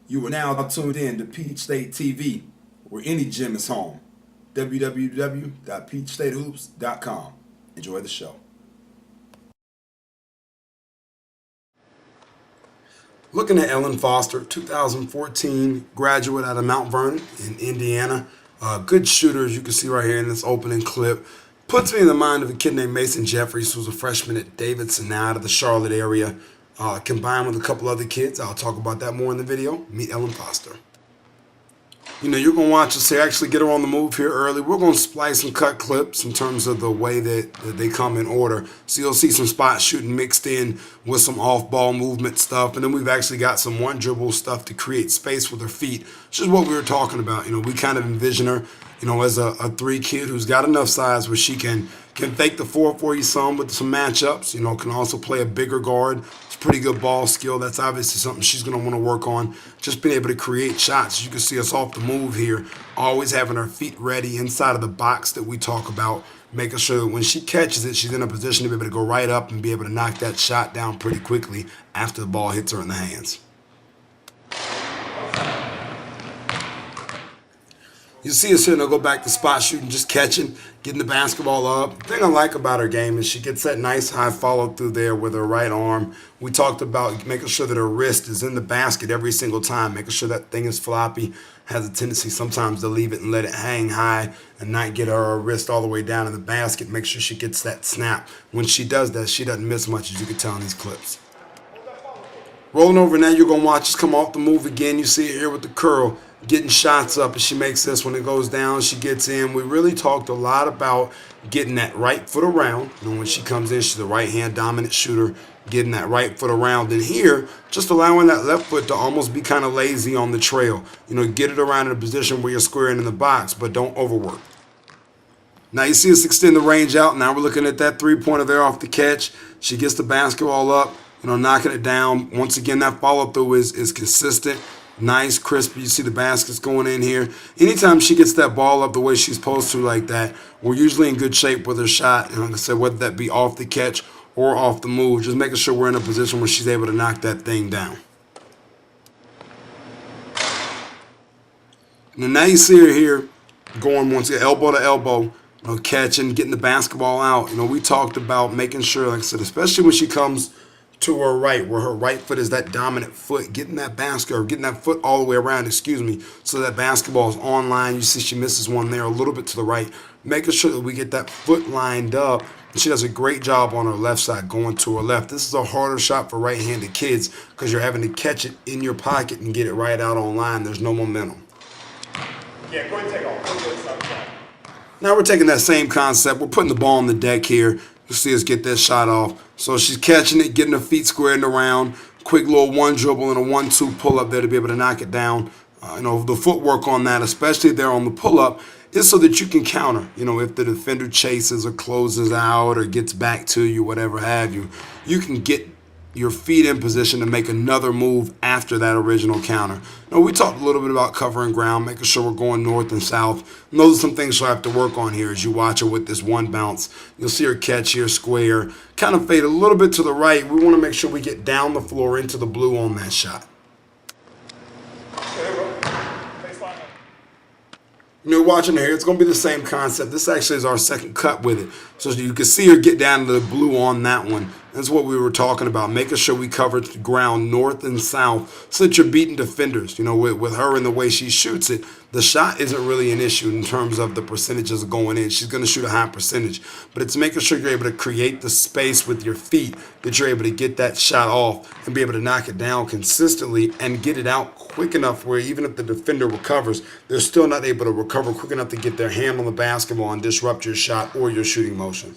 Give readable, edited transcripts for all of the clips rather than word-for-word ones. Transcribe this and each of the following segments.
You are now tuned in to Peach State TV, where any gym is home. www.peachstatehoops.com. Enjoy the show. Looking at Ellen Foster, 2014 graduate out of Mount Vernon in Indiana. Good shooter, as you can see right here in this opening clip. Puts me in the mind of a kid named Mason Jeffries, who's a freshman at Davidson, now out of the Charlotte area. Combined with a couple other kids. I'll talk about that more in the video. Meet Ellen Foster. You know, you're going to watch us actually get her on the move here early. We're going to splice and cut clips in terms of the way that they come in order. So you'll see some spot shooting mixed in with some off-ball movement stuff. And then we've actually got some one-dribble stuff to create space with her feet, which is what we were talking about. You know, we kind of envision her, you know, as a 3 kid who's got enough size where she can fake the 4 for you some with some matchups. You know, can also play a bigger guard. It's pretty good ball skill. That's obviously something she's going to want to work on. Just being able to create shots. You can see us off the move here, always having her feet ready inside of the box that we talk about, making sure that when she catches it, she's in a position to be able to go right up and be able to knock that shot down pretty quickly after the ball hits her in the hands. You see us here, and I'll go back to spot shooting, just catching, getting the basketball up. The thing I like about her game is she gets that nice high follow through there with her right arm. We talked about making sure that her wrist is in the basket every single time, making sure that thing is floppy. Has a tendency sometimes to leave it and let it hang high and not get her wrist all the way down in the basket. Make sure she gets that snap. When she does that, she doesn't miss much, as you can tell in these clips. Rolling over now, you're going to watch us come off the move again. You see it here with the curl, getting shots up, and she makes this. When it goes down, she gets in. We really talked a lot about getting that right foot around. You know, when she comes in, she's a right-hand dominant shooter, getting that right foot around. And here, just allowing that left foot to almost be kind of lazy on the trail. You know, get it around in a position where you're squaring in the box, but don't overwork. Now you see us extend the range out. Now we're looking at that three-pointer there off the catch. She gets the basketball up, you know, knocking it down. Once again, that follow-through is consistent. Nice, crispy. You see the baskets going in here. Anytime she gets that ball up the way she's supposed to like that, we're usually in good shape with her shot. And like I said, whether that be off the catch or off the move, just making sure we're in a position where she's able to knock that thing down. And now you see her here going once again, elbow to elbow, you know, catching, getting the basketball out. You know, we talked about making sure, like I said, especially when she comes to her right, where her right foot is that dominant foot, getting that basket, or getting that foot all the way around, so that basketball is online. You see she misses one there a little bit to the right, making sure that we get that foot lined up. And she does a great job on her left side, going to her left. This is a harder shot for right-handed kids because you're having to catch it in your pocket and get it right out online. There's no momentum. Yeah, go ahead and take off. Now we're taking that same concept. We're putting the ball on the deck here. You see us get that shot off. So she's catching it, getting her feet squared around. Quick little one dribble and a 1-2 pull up there to be able to knock it down. You know, the footwork on that, especially there on the pull up, is so that you can counter. You know, if the defender chases or closes out or gets back to you, whatever have you, you can get your feet in position to make another move after that original counter. Now, we talked a little bit about covering ground, making sure we're going north and south. And those are some things she'll have to work on here as you watch her with this one bounce. You'll see her catch here square, kind of fade a little bit to the right. We want to make sure we get down the floor into the blue on that shot. You know, watching her here, it's going to be the same concept. This actually is our second cut with it. So you can see her get down to the blue on that one. That's what we were talking about, making sure we cover the ground north and south so that you're beating defenders. You know, with her and the way she shoots it, the shot isn't really an issue in terms of the percentages going in. She's going to shoot a high percentage. But it's making sure you're able to create the space with your feet, that you're able to get that shot off and be able to knock it down consistently and get it out quick enough where even if the defender recovers, they're still not able to recover quick enough to get their hand on the basketball and disrupt your shot or your shooting motion.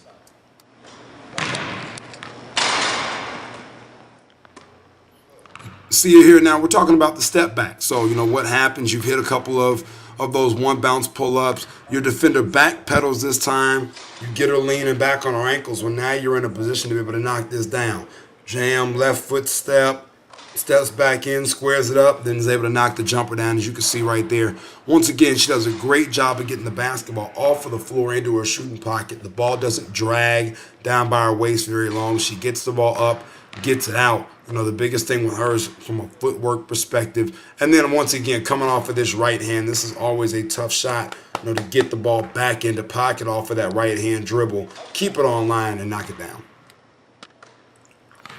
See it here now. We're talking about the step back. So, you know, what happens? You've hit a couple of those one bounce pull-ups. Your defender back pedals this time. You get her leaning back on her ankles. Well, now you're in a position to be able to knock this down. Jam, left foot step, steps back in, squares it up, then is able to knock the jumper down, as you can see right there. Once again, she does a great job of getting the basketball off of the floor into her shooting pocket. The ball doesn't drag down by her waist very long. She gets the ball up, gets it out, The biggest thing with her is from a footwork perspective. And then once again, coming off of this right hand, this is always a tough shot, to get the ball back into pocket off of that right hand dribble, keep it on line and knock it down.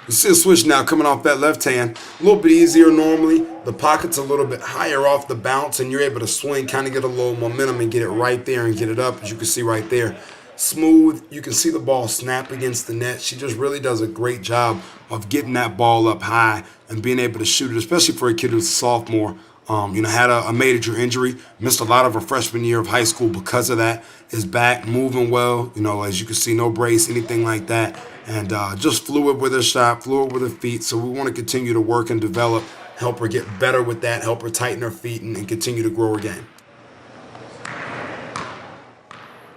You see a switch now coming off that left hand. A little bit easier normally. The pocket's a little bit higher off the bounce, and you're able to swing, kind of get a little momentum and get it right there and get it up, as you can see right there. Smooth. You can see the ball snap against the net. She just really does a great job of getting that ball up high and being able to shoot it, especially for a kid who's a sophomore. Had a major injury, missed a lot of her freshman year of high school because of that. Is back, moving well, as you can see, no brace, anything like that. And just fluid with her shot, fluid with her feet. So we want to continue to work and develop, help her get better with that, help her tighten her feet and continue to grow her game.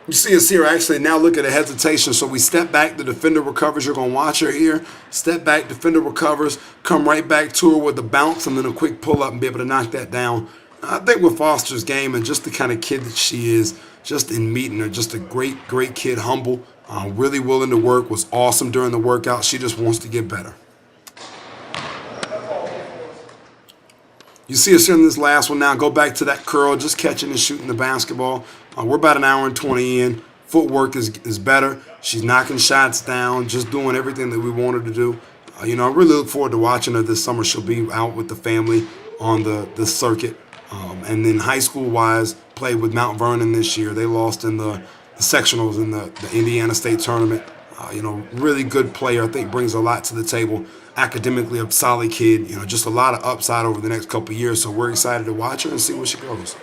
You see us here actually now look at a hesitation. So we step back, the defender recovers. You're going to watch her here. Step back, defender recovers, come right back to her with a bounce and then a quick pull up and be able to knock that down. I think with Foster's game and just the kind of kid that she is, just in meeting her, just a great, great kid, humble, really willing to work, was awesome during the workout. She just wants to get better. You see us here in this last one now. Go back to that curl, just catching and shooting the basketball. We're about an hour and 20 in. Footwork is better. She's knocking shots down, just doing everything that we want her to do. I really look forward to watching her this summer. She'll be out with the family on the circuit. And then high school-wise, played with Mount Vernon this year. They lost in the sectionals in the Indiana State tournament. Really good player. I think brings a lot to the table. Academically, a solid kid. Just a lot of upside over the next couple of years. So we're excited to watch her and see where she goes.